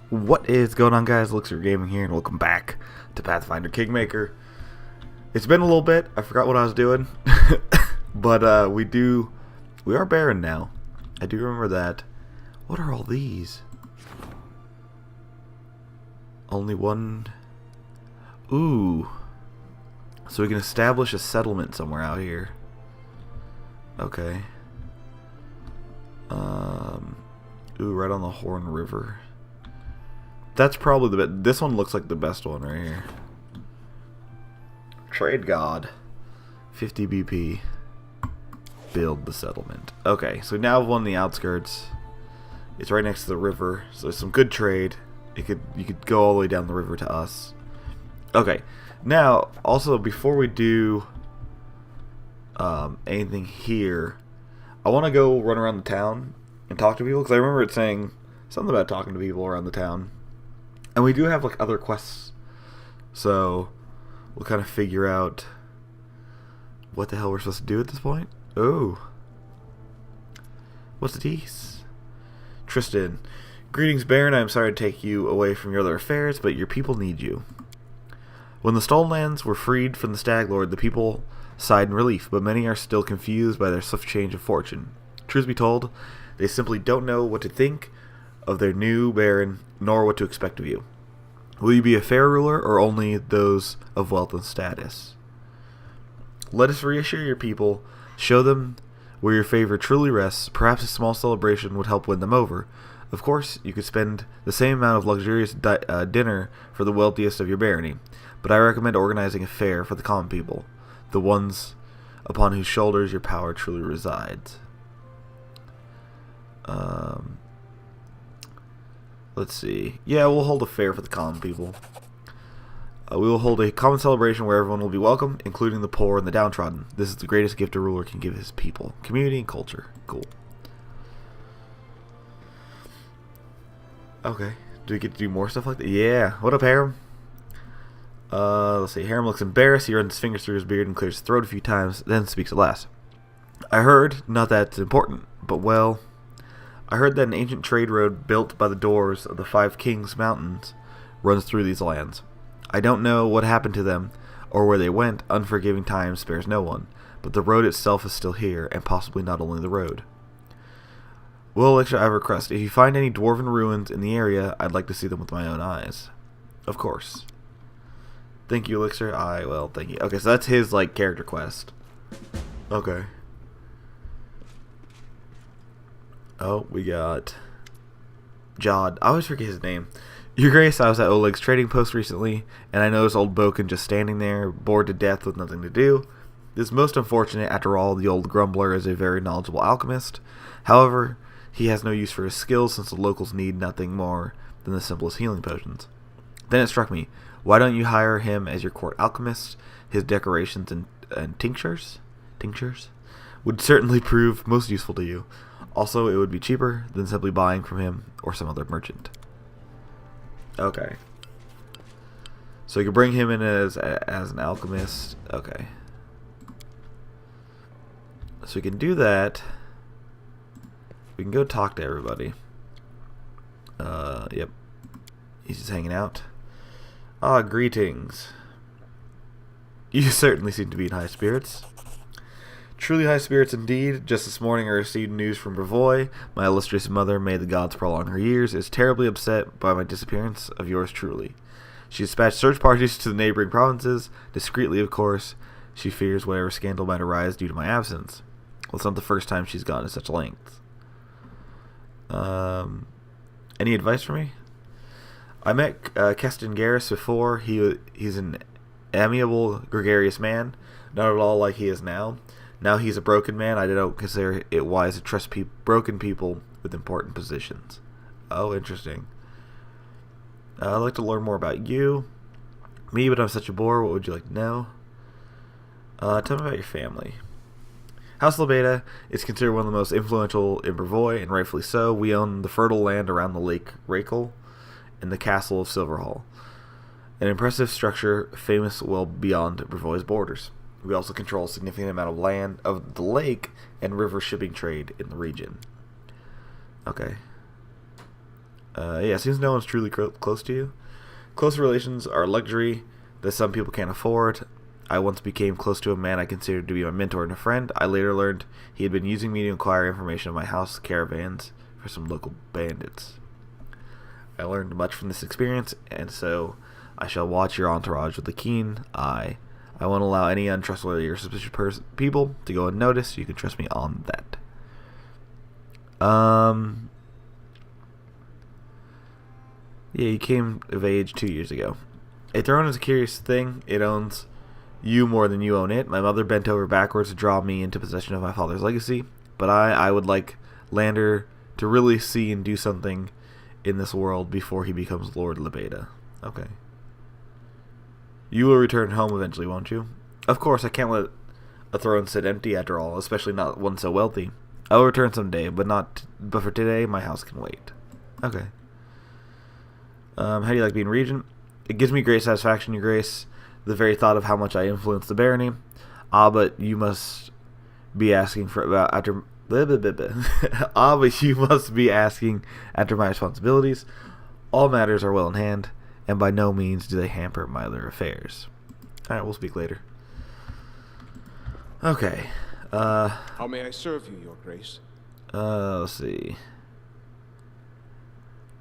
What is going on, guys? Elixir Gaming here, and welcome back to Pathfinder Kingmaker. It's been a little bit. I forgot what I was doing, but we are barren now. I do remember that. What are all these? Only one. Ooh. So we can establish a settlement somewhere out here. Okay. Ooh, right on the Horn River. That's probably the best. This one looks like the best one right here. Trade God. 50 BP. Build the settlement. Okay, so now we've won the outskirts. It's right next to the river, so there's some good trade. You could go all the way down the river to us. Okay, now also before we do anything here, I want to go run around the town and talk to people, because I remember it saying something about talking to people around the town. And we do have like other quests, so we'll kind of figure out what the hell we're supposed to do at this point. Oh, what's this? Tristan, greetings, Baron. I am sorry to take you away from your other affairs, but your people need you. When the stolen lands were freed from the Stag Lord, the people sighed in relief, but many are still confused by their swift change of fortune. Truth be told, they simply don't know what to think of their new Baron, nor what to expect of you. Will you be a fair ruler, or only those of wealth and status? Let us reassure your people, show them where your favor truly rests. Perhaps a small celebration would help win them over. Of course, you could spend the same amount of luxurious dinner for the wealthiest of your barony, but I recommend organizing a fair for the common people, the ones upon whose shoulders your power truly resides. Let's see. Yeah, we'll hold a fair for the common people. We will hold a common celebration where everyone will be welcome, including the poor and the downtrodden. This is the greatest gift a ruler can give his people. Community and culture. Cool. Okay. Do we get to do more stuff like that? Yeah. What up, Harem? Let's see. Harem looks embarrassed. He runs his fingers through his beard and clears his throat a few times, then speaks at last. I heard, not that it's important, but well, I heard that an ancient trade road built by the doors of the Five Kings Mountains runs through these lands. I don't know what happened to them or where they went. Unforgiving time spares no one, but the road itself is still here, and possibly not only the road. Well, Elixir, I have a request. If you find any dwarven ruins in the area, I'd like to see them with my own eyes. Of course. Thank you, Elixir. Well, thank you. Okay, so that's his, like, character quest. Okay. Oh, we got Jod. I always forget his name. Your Grace, I was at Oleg's trading post recently, and I noticed old Boken just standing there, bored to death with nothing to do. This is most unfortunate. After all, the old grumbler is a very knowledgeable alchemist. However, he has no use for his skills, since the locals need nothing more than the simplest healing potions. Then it struck me, why don't you hire him as your court alchemist? His decorations and tinctures would certainly prove most useful to you. Also, it would be cheaper than simply buying from him or some other merchant. Okay. So you can bring him in as an alchemist. Okay. So we can do that. We can go talk to everybody. Yep. He's just hanging out. Ah, greetings. You certainly seem to be in high spirits. Truly high spirits indeed. Just this morning I received news from Brevoy. My illustrious mother, may the gods prolong her years, is terribly upset by my disappearance of yours truly. She dispatched search parties to the neighboring provinces, discreetly of course. She fears whatever scandal might arise due to my absence. Well, it's not the first time she's gone to such lengths. Any advice for me? I met Keston Garrus before. He's an amiable, gregarious man, not at all like he is now. Now he's a broken man. I don't consider it wise to trust broken people with important positions. Oh, interesting. I'd like to learn more about you. Me, but I'm such a bore. What would you like to know? Tell me about your family. House Lebeda is considered one of the most influential in Brevoy, and rightfully so. We own the fertile land around the Lake Rakel and the Castle of Silverhall, an impressive structure famous well beyond Brevoy's borders. We also control a significant amount of land of the lake and river shipping trade in the region. Okay. Yeah, seems no one's truly close to you. Close relations are a luxury that some people can't afford. I once became close to a man I considered to be my mentor and a friend. I later learned he had been using me to acquire information of my house caravans for some local bandits. I learned much from this experience, and so I shall watch your entourage with a keen eye. I won't allow any untrustworthy or suspicious people to go unnoticed. You can trust me on that. Yeah, you came of age 2 years ago. A throne is a curious thing. It owns you more than you own it. My mother bent over backwards to draw me into possession of my father's legacy, but I would like Lander to really see and do something in this world before he becomes Lord Lebeda. Okay. You will return home eventually, won't you? Of course, I can't let a throne sit empty after all, especially not one so wealthy. I will return someday, but for today, my house can wait. Okay. How do you like being regent? It gives me great satisfaction, your grace. The very thought of how much I influence the barony. But you must be asking for about after. But you must be asking after my responsibilities. All matters are well in hand, and by no means do they hamper my other affairs. All right, we'll speak later. Okay. How may I serve you, Your Grace? Let's see.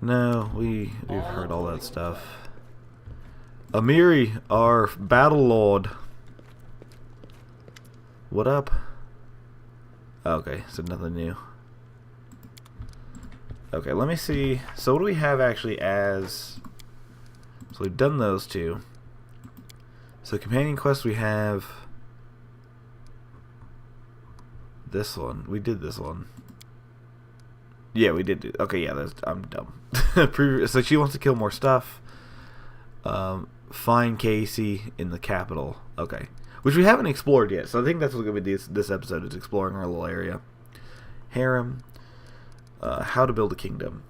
No, we've heard all that stuff. Amiri, our battle lord. What up? Okay, so nothing new. Okay, let me see. So what do we have actually as... So we've done those two. So companion quest we have... This one. We did this one. Yeah, we did do... Okay, yeah, I'm dumb. So she wants to kill more stuff. Find Casey in the capital. Okay. Which we haven't explored yet. So I think that's what's going to be this episode, is exploring our little area. Harem. How to build a kingdom.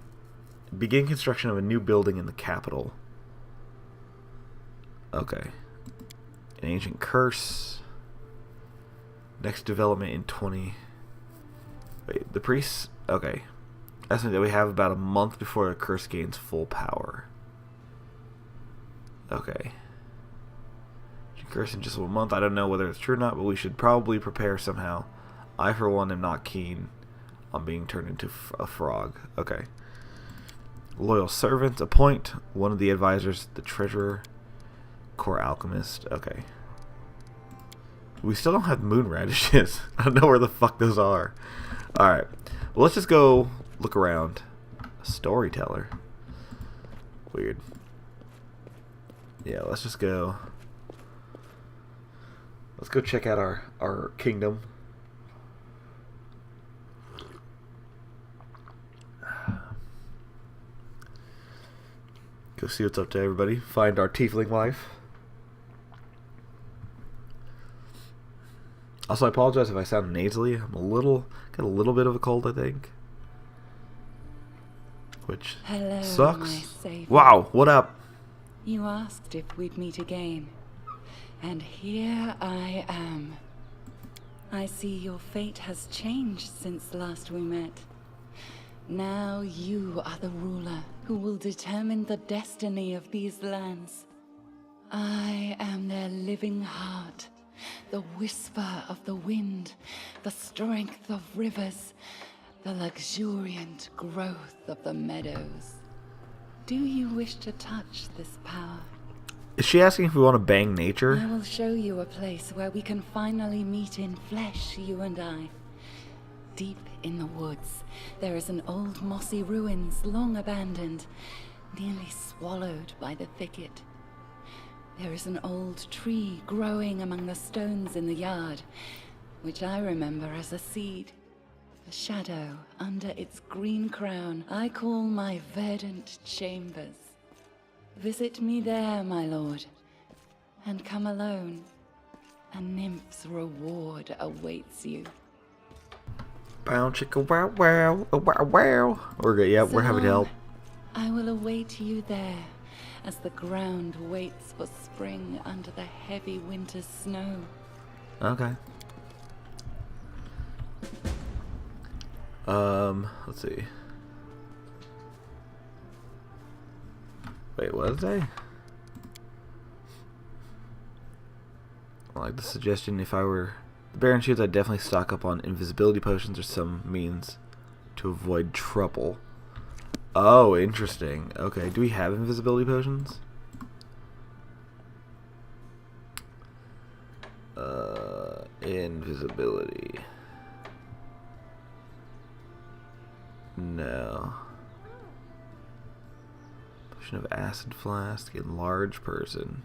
Begin construction of a new building in the capital. Okay. An ancient curse. Next development in 20... Wait, the priests... Okay. Estimate that we have about a month before the curse gains full power. Okay. Curse in just 1 month. I don't know whether it's true or not, but we should probably prepare somehow. I, for one, am not keen on being turned into a frog. Okay. Loyal servant. Appoint one of the advisors, the treasurer, core alchemist. Okay. We still don't have moon radishes. I don't know where the fuck those are. Alright. Well, let's just go look around. Storyteller. Weird. Yeah, let's just go. Let's go check out our kingdom. Go see what's up to everybody. Find our tiefling wife. Also, I apologize if I sound nasally. Got a little bit of a cold, I think. Which Hello, sucks. My savior. Wow, what up? You asked if we'd meet again. And here I am. I see your fate has changed since last we met. Now you are the ruler who will determine the destiny of these lands. I am their living heart, the whisper of the wind, the strength of rivers, the luxuriant growth of the meadows. Do you wish to touch this power? Is she asking if we want to bang nature? I will show you a place where we can finally meet in flesh, you and I. Deep in the woods, there is an old mossy ruins, long abandoned, nearly swallowed by the thicket. There is an old tree growing among the stones in the yard, which I remember as a seed. A shadow under its green crown I call my verdant chambers. Visit me there, my lord, and come alone. A nymph's reward awaits you. Bow chicka wow wow wow wow. We're good. Yeah, we're happy to help. I will await you there, as the ground waits for spring under the heavy winter snow. Okay. Let's see. Wait, what did they? I like the suggestion. If I were the Baron Shoots, I'd definitely stock up on invisibility potions or some means to avoid trouble. Oh, interesting. Okay, do we have invisibility potions? Invisibility. No. Potion of acid flask, enlarge person.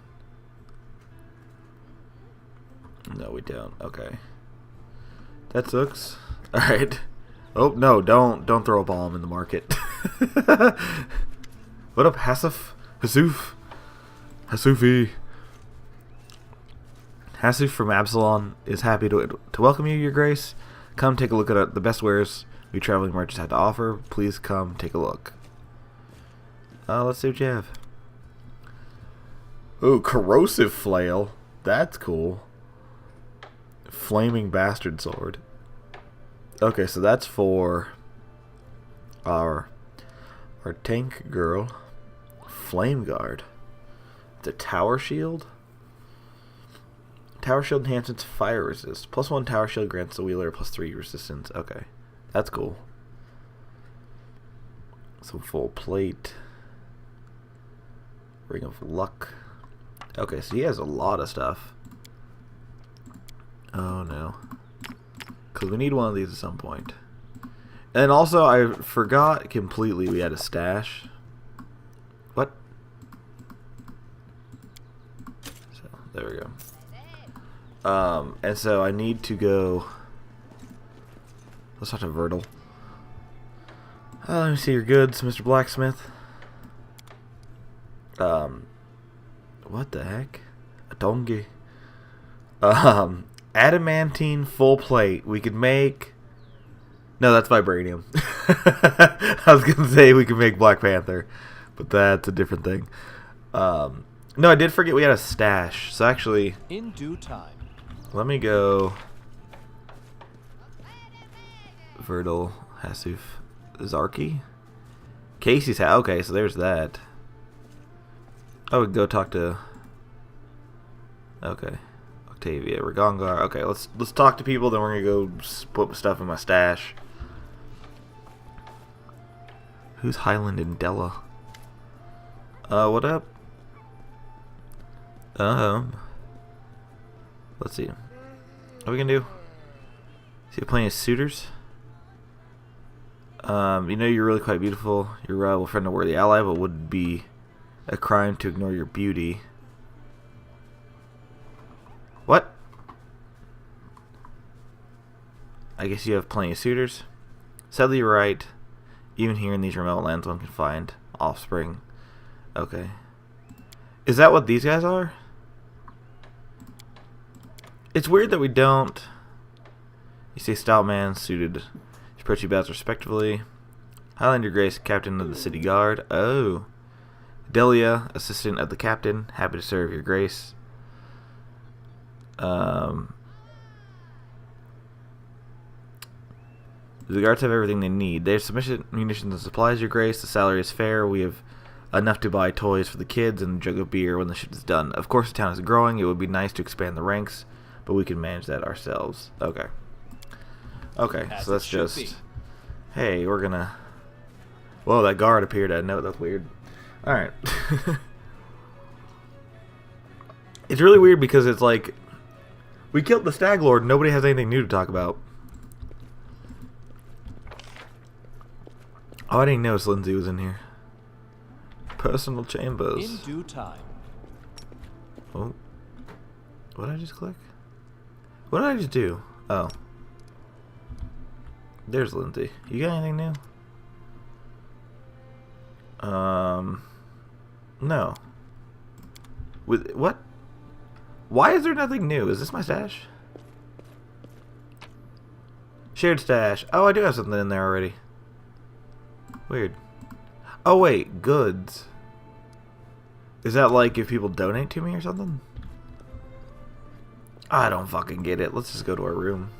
No, we don't. Okay. That sucks. Alright. Oh, no, don't throw a bomb in the market. What up, Hasuf? Hasuf? Hasufi. Hasuf from Absalon is happy to welcome you, Your Grace. Come take a look at the best wares we traveling merchants have to offer. Please come take a look. Let's see what you have. Ooh, corrosive flail. That's cool. Flaming bastard sword. Okay, so that's for our tank girl. Flame guard. The tower shield. Tower shield enhances fire resist. +1 tower shield grants the wheeler +3 resistance. Okay, that's cool. Some full plate. Ring of luck. Okay, so he has a lot of stuff. Oh no. Because we need one of these at some point. And also, I forgot completely we had a stash. What? So, there we go. And so I need to go... Let's talk to Vertil. Let me see your goods, Mr. Blacksmith. What the heck? A donkey. Adamantine full plate. We could make... No, that's vibranium. I was gonna say we could make Black Panther, but that's a different thing. No, I did forget we had a stash. So actually, in due time. Let me go. Vertil, Hasuf, Zarki, Casey's house. Okay, so there's that. Oh, we can go talk to. Okay, Octavia, Ragongar. Okay, let's talk to people. Then we're gonna go put stuff in my stash. Who's Highland and Della? What up? Let's see. What are we gonna do? See, plenty of suitors. You know you're really quite beautiful. You're a reliable friend, a worthy ally, but would be a crime to ignore your beauty. What? I guess you have plenty of suitors. Sadly, you're right. Even here in these remote lands, one can find offspring. Okay. Is that what these guys are? It's weird that we don't. You say stout man, suited to approach you bows respectively. Highlander Grace, captain of the city guard. Oh. Delia, assistant of the captain, happy to serve your grace. The guards have everything they need. They have sufficient munitions and supplies, your grace. The salary is fair. We have enough to buy toys for the kids and a jug of beer when the ship is done. Of course, the town is growing. It would be nice to expand the ranks, but we can manage that ourselves. Okay. Okay, so let's just... Hey, we're gonna... Whoa, that guard appeared out of note. That's weird. Alright. It's really weird because it's like... We killed the Stag Lord. Nobody has anything new to talk about. Oh, I didn't notice Lindsay was in here. Personal chambers. In due time. Oh. What did I just click? What did I just do? Oh. There's Lindsay. You got anything new? No. With what? Why is there nothing new? Is this my stash? Shared stash. Oh, I do have something in there already. Weird. Oh wait, goods. Is that like if people donate to me or something? I don't fucking get it. Let's just go to our room.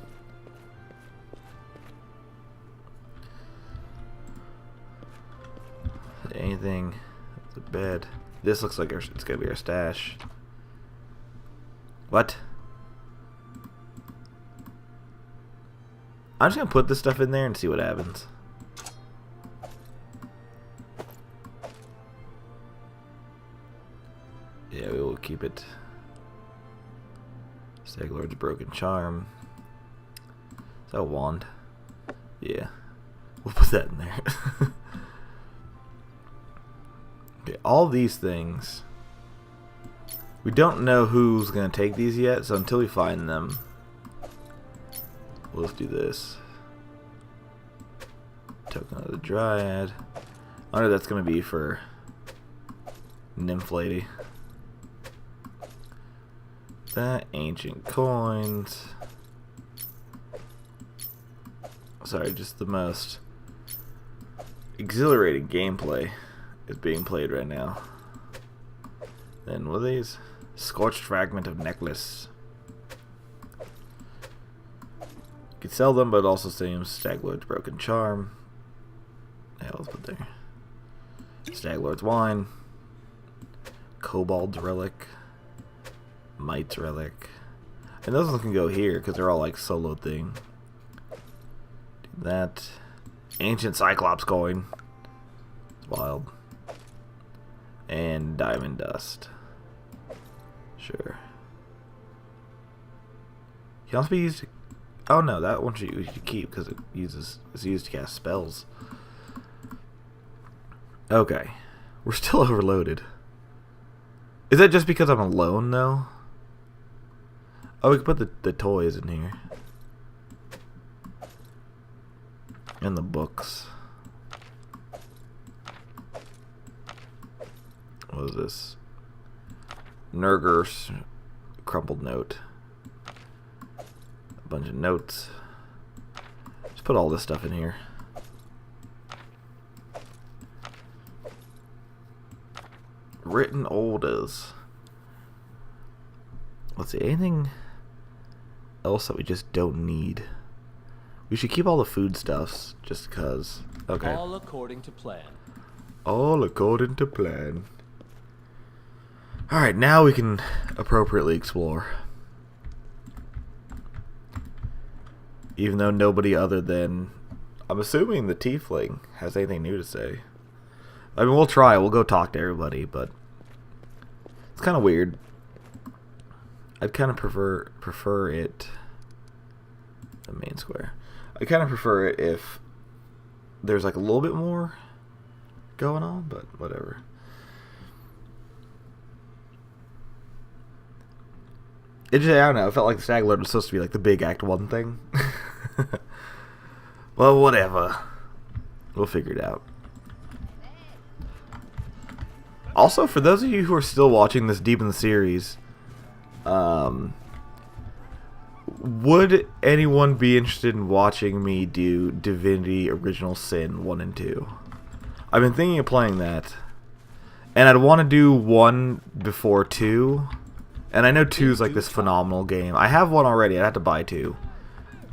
Anything the bed. This looks like it's gonna be our stash. What? I'm just gonna put this stuff in there and see what happens. Yeah, we will keep it. Staglord's Broken Charm. Is that a wand? Yeah. We'll put that in there. Okay, all these things. We don't know who's going to take these yet, so until we find them, we'll just do this. Token of the Dryad. I wonder that's going to be for Nymph Lady. That, ancient coins. Sorry, just the most exhilarating gameplay is being played right now. Then what are these? Scorched fragment of necklace. You could sell them, but it also seems Staglord's Broken Charm. Yeah, let's put there. Staglord's Wine. Kobold's Relic. Might's Relic. And those ones can go here because they're all like solo thing. Do that. Ancient Cyclops coin. It's wild. And diamond dust. Sure. Can also be used to, oh no, that one you should keep because it's used to cast spells. Okay. We're still overloaded. Is that just because I'm alone though? Oh, we can put the toys in here. And the books. What is this? Nurgur's crumpled note. A bunch of notes. Let's put all this stuff in here. Written orders. Let's see, anything else that we just don't need? We should keep all the foodstuffs just because. Okay. All according to plan. All according to plan. Alright, now we can appropriately explore. Even though nobody other than, I'm assuming the tiefling has anything new to say. I mean, we'll try. We'll go talk to everybody, but it's kind of weird. I'd kind of prefer it. The main square. I kind of prefer it if there's like a little bit more going on, but whatever. It just, I don't know. It felt like the Staglord was supposed to be like the big Act 1 thing. Well, whatever. We'll figure it out. Also, for those of you who are still watching this deep in the series, would anyone be interested in watching me do Divinity Original Sin 1 and 2? I've been thinking of playing that, and I'd want to do 1 before 2, and I know 2 is like this phenomenal game. I have 1 already. I'd have to buy 2.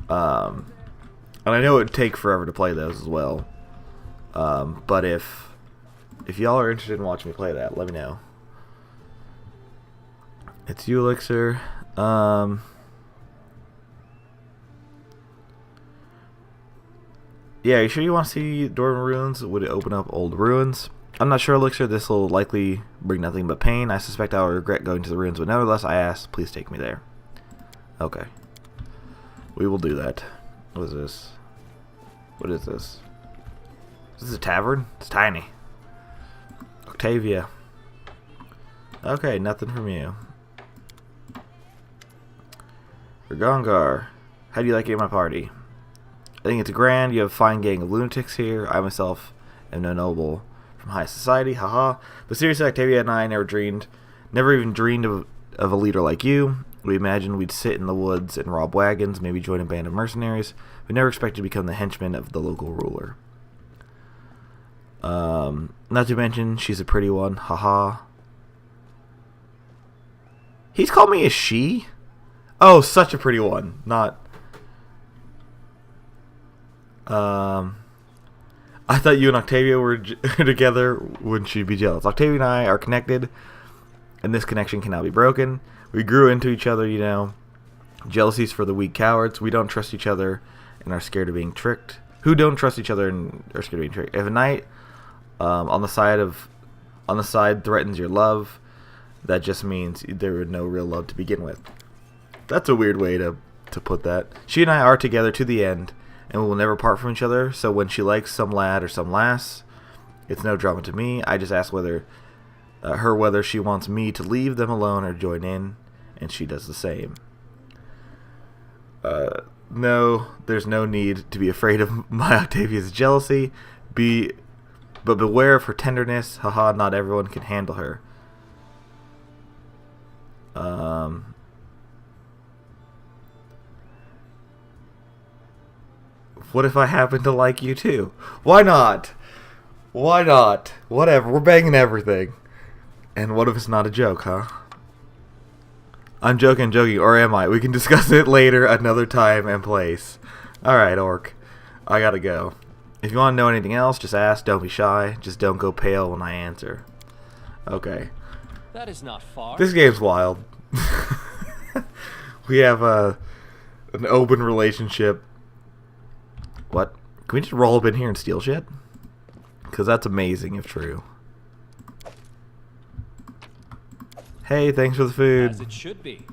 And I know it would take forever to play those as well. But if y'all are interested in watching me play that, let me know. It's you, Elixir. Yeah, you sure you want to see Dwarven Ruins? Would it open up old ruins? I'm not sure, Elixir. This will likely bring nothing but pain. I suspect I will regret going to the ruins, but nevertheless, I ask, please take me there. Okay. We will do that. What is this? What is this? Is this a tavern? It's tiny. Octavia. Okay, nothing from you. Ragongar. How do you like it in my party? I think it's grand. You have a fine gang of lunatics here. I myself am no noble from high society. Haha. But seriously, Octavia and I never even dreamed of a leader like you. We imagined we'd sit in the woods and rob wagons, maybe join a band of mercenaries. We never expected to become the henchmen of the local ruler. Not to mention, she's a pretty one. Haha. He's called me a she? Oh, such a pretty one. Not... I thought you and Octavia were together. Wouldn't she be jealous? Octavia and I are connected, and this connection cannot be broken. We grew into each other, you know. Jealousy's for the weak cowards. We don't trust each other and are scared of being tricked. Who don't trust each other and are scared of being tricked? If a knight on the side threatens your love, that just means there was no real love to begin with. That's a weird way to put that. She and I are together to the end, and we will never part from each other. So when she likes some lad or some lass, it's no drama to me. I just ask whether she wants me to leave them alone or join in, and she does the same. No, there's no need to be afraid of my Octavia's jealousy. But beware of her tenderness. Haha, not everyone can handle her. What if I happen to like you too? Why not? Why not? Whatever, we're banging everything. And what if it's not a joke, huh? I'm joking, or am I? We can discuss it later, another time and place. Alright, Orc. I gotta go. If you want to know anything else, just ask. Don't be shy. Just don't go pale when I answer. Okay. That is not far. This game's wild. We have an open relationship. What? Can we just roll up in here and steal shit? Because that's amazing if true. Hey, thanks for the food. As it should be.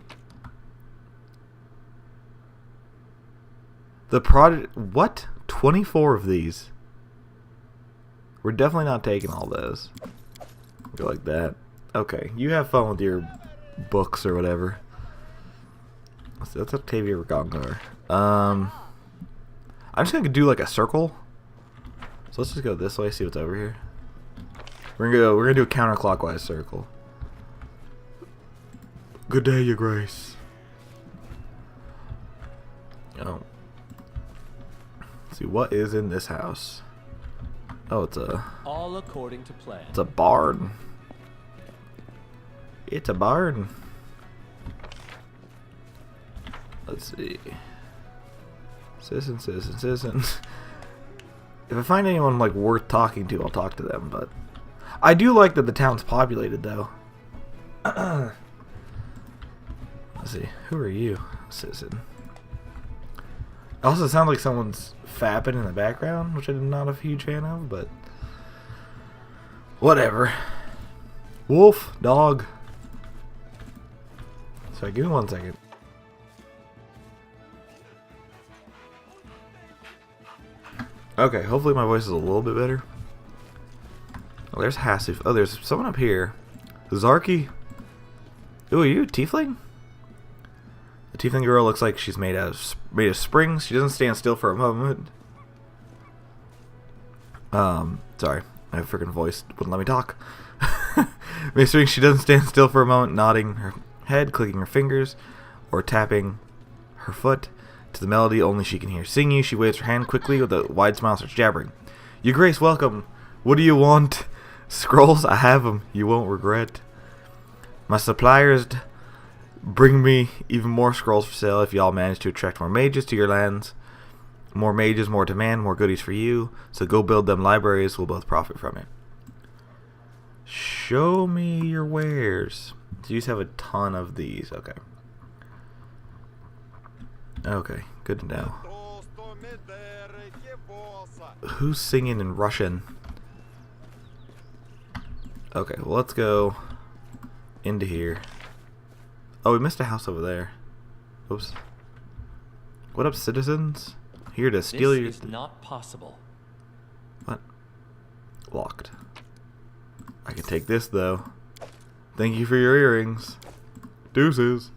What? 24 of these. We're definitely not taking all those. Go like that. Okay, you have fun with your books or whatever. So that's Octavia Regongar. I'm just gonna do like a circle. So let's just go this way, see what's over here. We're gonna do a counterclockwise circle. Good day, Your Grace. Oh. Let's see what is in this house. Oh, it's all according to plan. It's a barn. It's a barn. Let's see. Citizens. If I find anyone like worth talking to, I'll talk to them. But I do like that the town's populated, though. Let's see. Who are you, citizen? It also sounds like someone's fapping in the background, which I'm not a huge fan of, but whatever. Wolf, dog. Sorry, give me 1 second. Okay, hopefully my voice is a little bit better. Oh, there's Hasif. Oh, there's someone up here. Zarky. Ooh, are you a tiefling? The tiefling girl looks like she's made of springs. She doesn't stand still for a moment. Sorry, my freaking voice wouldn't let me talk. Basically, she doesn't stand still for a moment, nodding her head, clicking her fingers, or tapping her foot to the melody only she can hear. Seeing you, she waves her hand quickly with a wide smile, starts jabbering. Your Grace, welcome. What do you want? Scrolls? I have them. You won't regret. My suppliers bring me even more scrolls for sale if y'all manage to attract more mages to your lands. More mages, more demand, more goodies for you. So go build them libraries. We'll both profit from it. Show me your wares. So you just have a ton of these. Okay. Okay, good to know. Who's singing in Russian? Okay, well, let's go into here. Oh, we missed a house over there. Oops. What up, citizens? Here to steal your... This is not possible. What? Locked. I can take this, though. Thank you for your earrings. Deuces.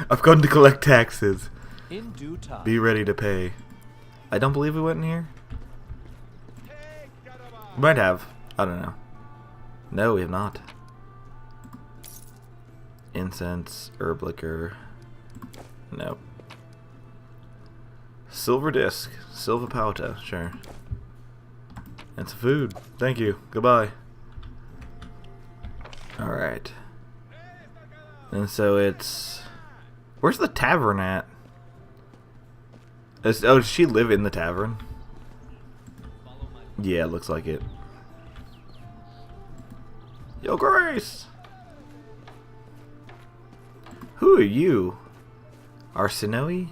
I've come to collect taxes. In due time. Be ready to pay. I don't believe we went in here. We might have. I don't know. No, we have not. Incense, herb liquor. Nope. Silver disc. Silver powder. Sure. And some food. Thank you. Goodbye. Alright. And so it's... Where's the tavern at? Oh, does she live in the tavern? Yeah, it looks like it. Yo, Grace! Who are you? Arsinoe?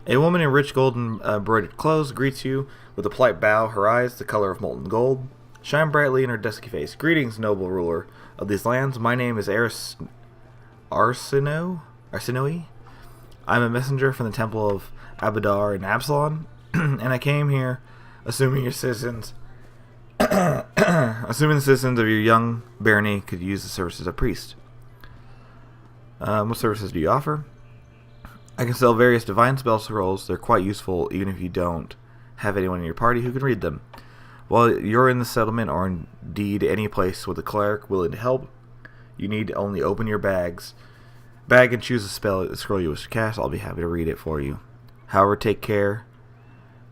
A woman in rich golden embroidered clothes greets you with a polite bow, her eyes the color of molten gold shine brightly in her dusky face. Greetings, noble ruler of these lands. My name is Arsinoe? I'm a messenger from the temple of Abadar in Absalon, and I came here assuming the citizens of your young barony could use the services of a priest. What services do you offer? I can sell various divine spell scrolls. They're quite useful even if you don't have anyone in your party who can read them. While you're in the settlement or indeed any place with a cleric willing to help, you need to only open your bag and choose a scroll you wish to cast. I'll be happy to read it for you. However, take care.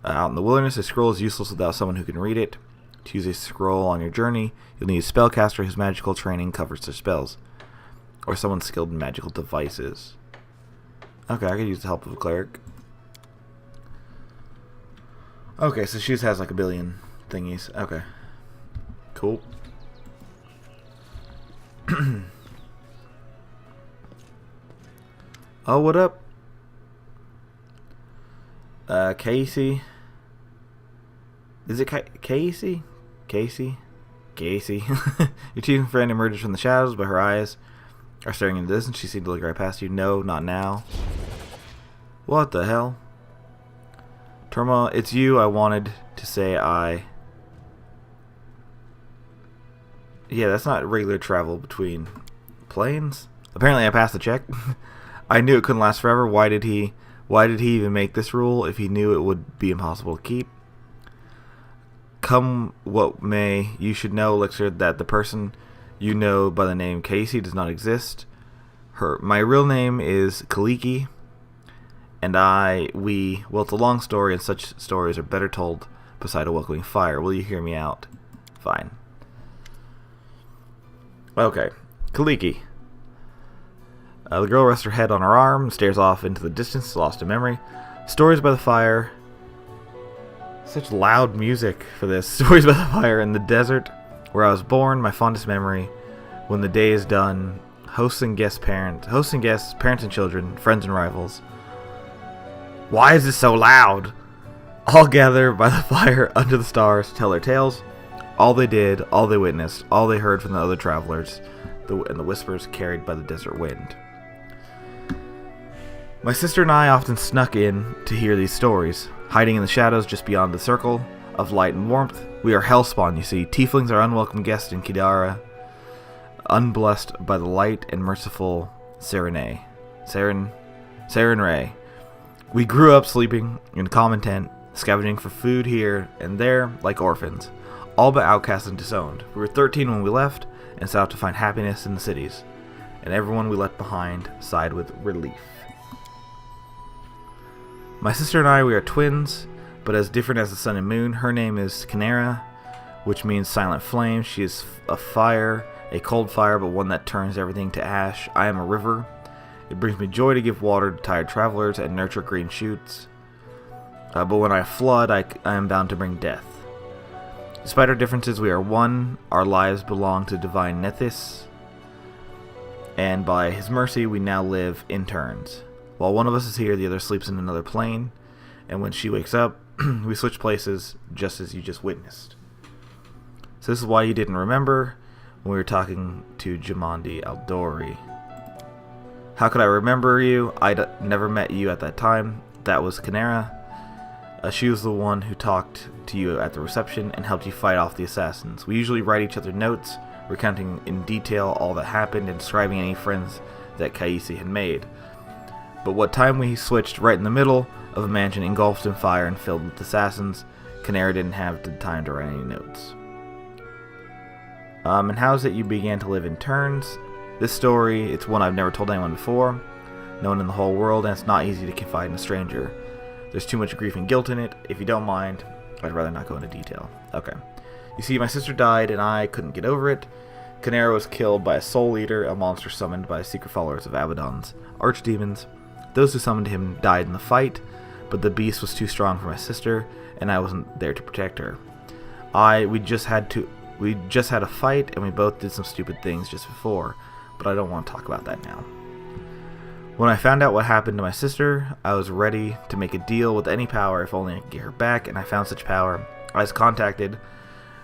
Out in the wilderness, a scroll is useless without someone who can read it. To use a scroll on your journey, you'll need a spellcaster whose magical training covers their spells, or someone skilled in magical devices. Okay, I could use the help of a cleric. Okay, so she has like a billion thingies. Okay. Cool. Oh, what up? Casey. Is it Casey? Casey? Casey. Your tiefling friend emerges from the shadows, but her eyes are staring into the distance. She seemed to look right past you. No, not now. What the hell? Turma, it's you. I wanted to say Yeah, that's not regular travel between planes. Apparently I passed the check. I knew it couldn't last forever. Why did he even make this rule if he knew it would be impossible to keep? Come what may, you should know, Elixir, that the person you know by the name Casey does not exist. My real name is Kaliki, and well, it's a long story, and such stories are better told beside a welcoming fire. Will you hear me out? Fine. Okay, Kaliki. The girl rests her head on her arm and stares off into the distance, lost in memory. Stories by the fire. Such loud music for this. Stories by the fire in the desert where I was born, my fondest memory. When the day is done, hosts and guests, parents and children, friends and rivals. Why is this so loud? All gather by the fire under the stars to tell their tales. All they did, all they witnessed, all they heard from the other travelers, and the whispers carried by the desert wind. My sister and I often snuck in to hear these stories, hiding in the shadows just beyond the circle of light and warmth. We are hellspawn, you see. Tieflings are unwelcome guests in Kidara, unblessed by the light and merciful Saren Ray. We grew up sleeping in common tent, scavenging for food here and there like orphans, all but outcast and disowned. We were 13 when we left and set out to find happiness in the cities, and everyone we left behind sighed with relief. My sister and I, we are twins, but as different as the sun and moon. Her name is Canera, which means silent flame. She is a fire, a cold fire, but one that turns everything to ash. I am a river. It brings me joy to give water to tired travelers and nurture green shoots. But when I flood, I am bound to bring death. Despite our differences, we are one. Our lives belong to divine Nethys, and by his mercy, we now live in turns. While one of us is here, the other sleeps in another plane, and when she wakes up, we switch places, just as you just witnessed. So this is why you didn't remember when we were talking to Jamandi Aldori. How could I remember you? I'd never met you at that time. That was Canera. She was the one who talked to you at the reception and helped you fight off the assassins. We usually write each other notes, recounting in detail all that happened and describing any friends that Kaisi had made. But what time we switched right in the middle of a mansion engulfed in fire and filled with assassins, Canera didn't have the time to write any notes. And how is it you began to live in turns? This story, it's one I've never told anyone before, no one in the whole world, and it's not easy to confide in a stranger. There's too much grief and guilt in it. If you don't mind, I'd rather not go into detail. Okay. You see, my sister died and I couldn't get over it. Canera was killed by a soul eater, a monster summoned by secret followers of Abaddon's archdemons. Those who summoned him died in the fight, but the beast was too strong for my sister, and I wasn't there to protect her. We just had a fight, and we both did some stupid things just before, but I don't want to talk about that now. When I found out what happened to my sister, I was ready to make a deal with any power if only I could get her back, and I found such power. I was contacted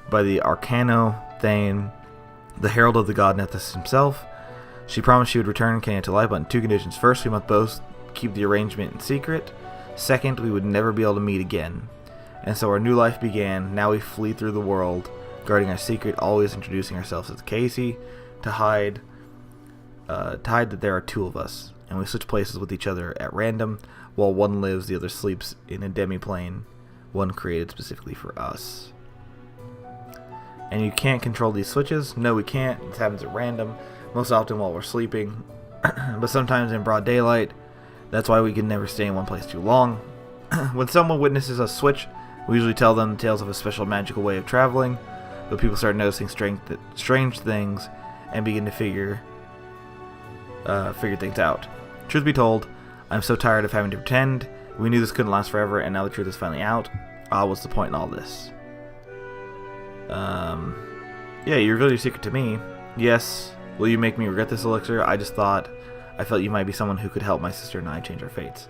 by the Arcano Thane, the herald of the god Nethys himself. She promised she would return Kenya to life, but on 2 conditions. First, we must both keep the arrangement in secret. Second, we would never be able to meet again. And so our new life began. Now we flee through the world, guarding our secret, always introducing ourselves as Casey, to hide that there are 2 of us. And we switch places with each other at random. While one lives, the other sleeps in a demi-plane, one created specifically for us. And you can't control these switches? No, we can't. This happens at random, most often while we're sleeping, but sometimes in broad daylight. That's why we can never stay in one place too long. When someone witnesses us switch, we usually tell them tales of a special magical way of traveling, but people start noticing strange things and begin to figure things out. Truth be told, I'm so tired of having to pretend. We knew this couldn't last forever, and now the truth is finally out. What's the point in all this? Yeah, you revealed your secret to me. Yes. Will you make me regret this, Elixir? I felt you might be someone who could help my sister and I change our fates.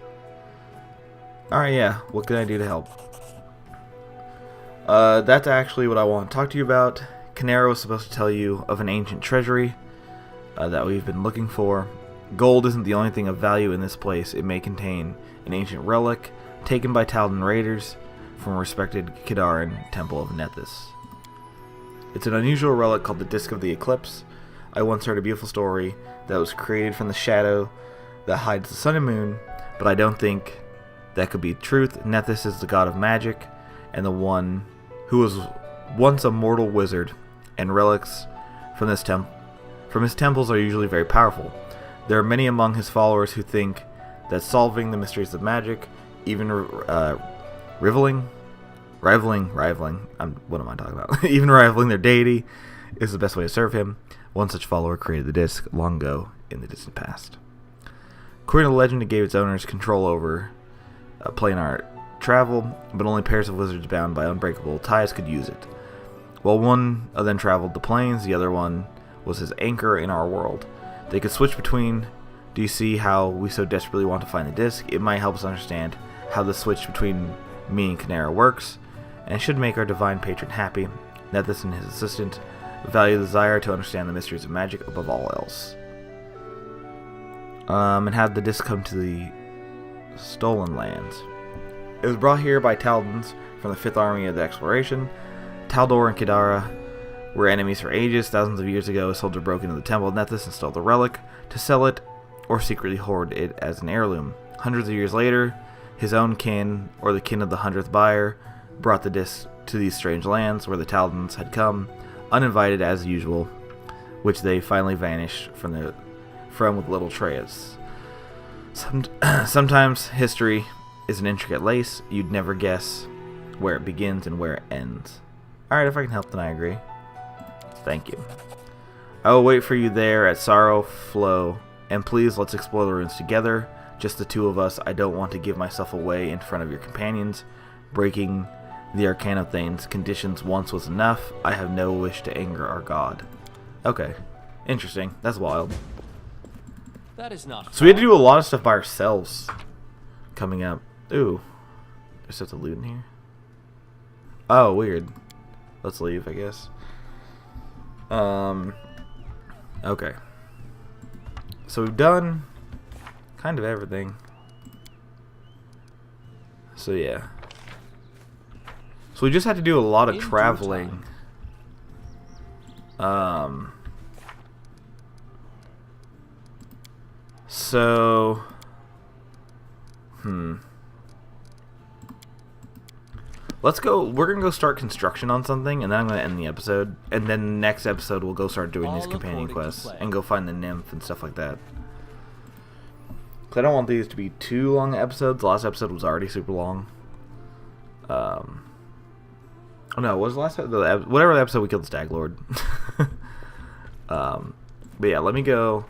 Alright, yeah. What can I do to help? That's actually what I want to talk to you about. Canera was supposed to tell you of an ancient treasury that we've been looking for. Gold isn't the only thing of value in this place. It may contain an ancient relic taken by Taldan raiders from a respected Kidaran temple of Nethys. It's an unusual relic called the Disc of the Eclipse. I once heard a beautiful story that was created from the shadow that hides the sun and moon, but I don't think that could be truth. Nethys is the god of magic, and the one who was once a mortal wizard, and relics from his temples are usually very powerful. There are many among his followers who think that solving the mysteries of magic, even rivaling, what am I talking about? Even rivaling their deity, is the best way to serve him. One such follower created the disc long ago in the distant past. According to the legend, it gave its owners control over planar travel, but only pairs of wizards bound by unbreakable ties could use it. While one of them traveled the planes, the other one was his anchor in our world. They could switch between. Do you see how we so desperately want to find the disc? It might help us understand how the switch between me and Canera works, and should make our divine patron happy. Nethys and his assistant value the desire to understand the mysteries of magic above all else. And have the disc come to the stolen lands. It was brought here by Taldans from the 5th Army of the Exploration. Taldor and Kidara were enemies for ages. Thousands of years ago, a soldier broke into the temple of Nethys and stole the relic to sell it or secretly hoard it as an heirloom. Hundreds of years later, his own kin, or the kin of the 100th buyer, brought the disc to these strange lands where the Taldans had come, uninvited as usual, which they finally vanished from with little trace. Sometimes history is an intricate lace. You'd never guess where it begins and where it ends. Alright, if I can help, then I agree. Thank you. I will wait for you there at Sorrow Flow, and please let's explore the ruins together. Just the 2 of us. I don't want to give myself away in front of your companions. Breaking the Arcano Thane's conditions once was enough. I have no wish to anger our god. Okay. Interesting. That's wild. That is not. So we had to do a lot of stuff by ourselves coming up. Ooh. There's stuff to loot in here. Oh, weird. Let's leave, I guess. Okay. So we've done kind of everything. So yeah. So we just had to do a lot of traveling. So let's go. We're gonna go start construction on something, and then I'm gonna end the episode. And then next episode we'll go start doing these companion quests and go find the nymph and stuff like that. Cause I don't want these to be too long episodes. The last episode was already super long. Oh no, what was the last episode? Whatever the episode we killed the Stag Lord. But yeah, let me go.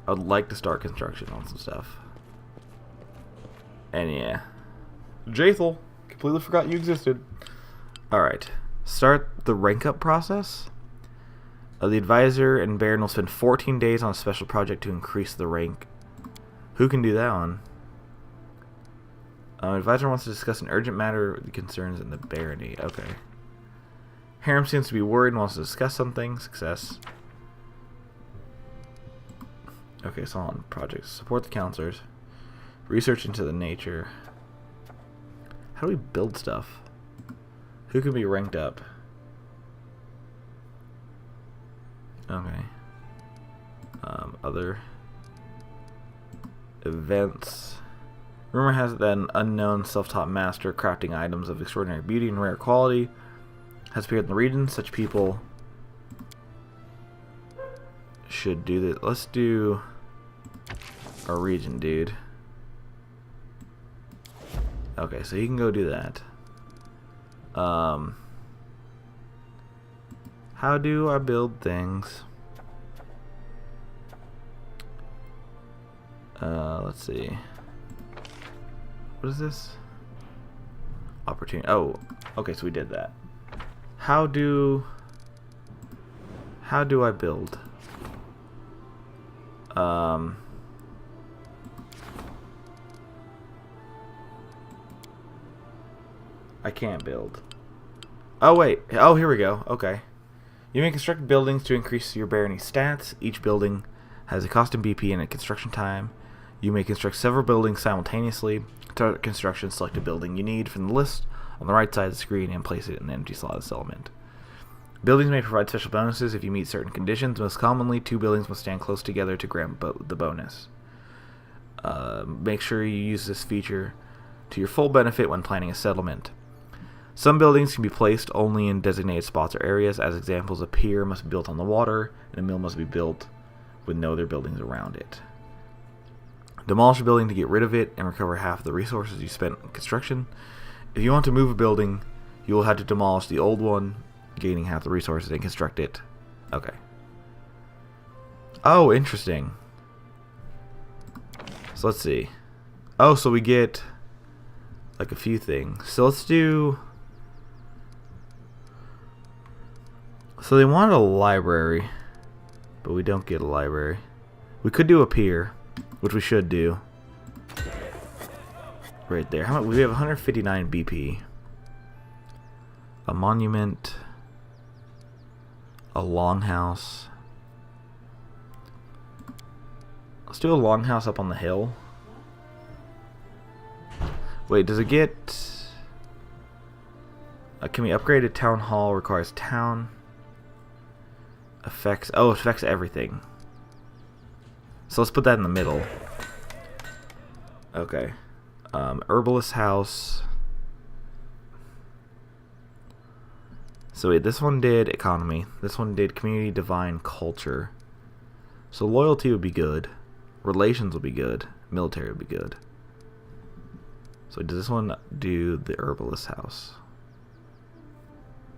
I would like to start construction on some stuff. And yeah. Jathel, completely forgot you existed. Alright. Start the rank up process. The advisor and Baron will spend 14 days on a special project to increase the rank. Who can do that one? Advisor wants to discuss an urgent matter with concerns in the barony. Okay. Harem seems to be worried and wants to discuss something. Success. Okay, so on projects. Support the counselors. Research into the nature. How do we build stuff? Who can be ranked up? Okay. Other events. Rumor has it that an unknown self-taught master crafting items of extraordinary beauty and rare quality has appeared in the region. Such people should do this. Let's do our region, dude. Okay, so you can go do that. How do I build things? Let's see. What is this? Opportunity. Oh, okay, so we did that. How do I build? I can't build. Oh wait. Oh, here we go. Okay. You may construct buildings to increase your barony stats. Each building has a cost in BP and a construction time. You may construct several buildings simultaneously. To start construction, select a building you need from the list on the right side of the screen and place it in the empty slot of this element. Buildings may provide special bonuses if you meet certain conditions. Most commonly, 2 buildings must stand close together to grant the bonus. Make sure you use this feature to your full benefit when planning a settlement. Some buildings can be placed only in designated spots or areas. As examples, a pier must be built on the water, and a mill must be built with no other buildings around it. Demolish a building to get rid of it and recover half of the resources you spent on construction. If you want to move a building, you will have to demolish the old one, gaining half the resources, and construct it. Okay. Oh, interesting. So let's see. Oh, so we get like a few things. So let's do... So they wanted a library, but we don't get a library. We could do a pier, which we should do. Right there. How much? We have 159 BP. A monument. A longhouse. Let's do a longhouse up on the hill. Wait, does it get... can we upgrade a town hall? Requires town. Affects... Oh, it affects everything. So let's put that in the middle. Okay. Herbalist house. So wait, this one did economy. This one did community, divine, culture. So loyalty would be good. Relations would be good. Military would be good. So does this one do the herbalist house?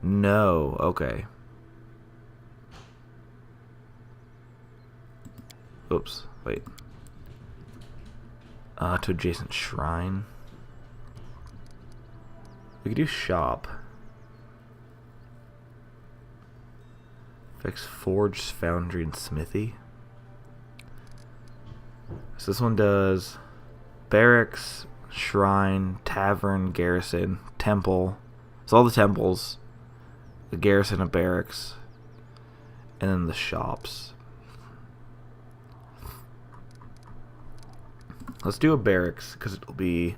No. Okay. Oops. Wait. To adjacent shrine. We could do shop. Fix forge, foundry, and smithy. So this one does barracks, shrine, tavern, garrison, temple. So all the temples, the garrison of barracks, and then the shops. Let's do a barracks because it'll be.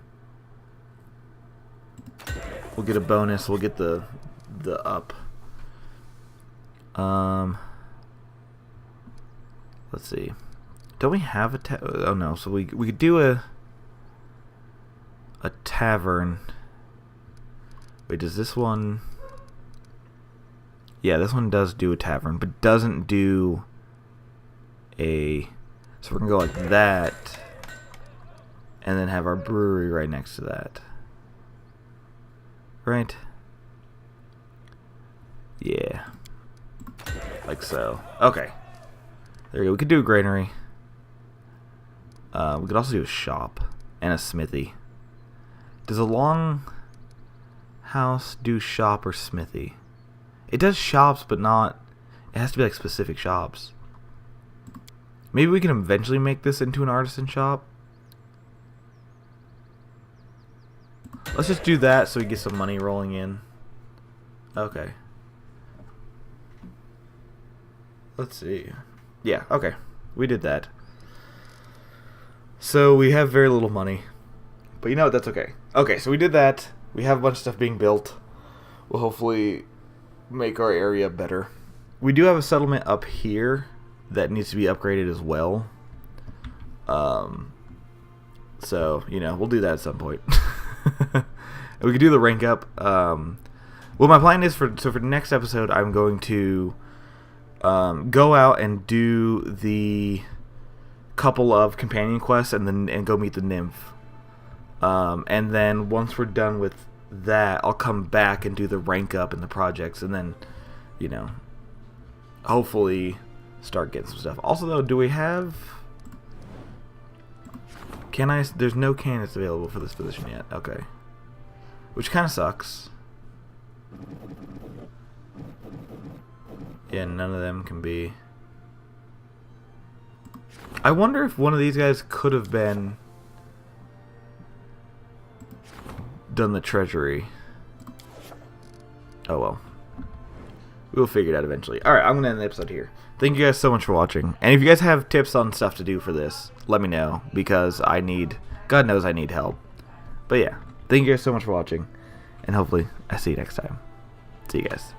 We'll get a bonus. We'll get the up. Let's see. Don't we have a oh no? So we could do a tavern. Wait, does this one? Yeah, this one does do a tavern, but doesn't do a. So we're gonna go like that. And then have our brewery right next to that. Right? Yeah. Like so. Okay. There you go. We could do a granary. We could also do a shop. And a smithy. Does a long house do shop or smithy? It does shops, but not... It has to be like specific shops. Maybe we can eventually make this into an artisan shop. Let's just do that so we get some money rolling in. Okay. Let's see. Yeah, okay. We did that. So we have very little money. But you know what? That's okay. Okay, so we did that. We have a bunch of stuff being built. We'll hopefully make our area better. We do have a settlement up here that needs to be upgraded as well. So, you know, we'll do that at some point. We could do the rank up. Well, my plan is for the next episode, I'm going to go out and do the couple of companion quests and go meet the nymph. And then once we're done with that, I'll come back and do the rank up and the projects, and then, you know, hopefully start getting some stuff. Also, though, do we have... Can I... There's no candidates available for this position yet. Okay. Which kind of sucks. Yeah, none of them can be... I wonder if one of these guys could have been... done the treasury. Oh well. We'll figure it out eventually. Alright, I'm going to end the episode here. Thank you guys so much for watching. And if you guys have tips on stuff to do for this, let me know. Because I need... God knows I need help. But yeah. Thank you guys so much for watching. And hopefully I see you next time. See you guys.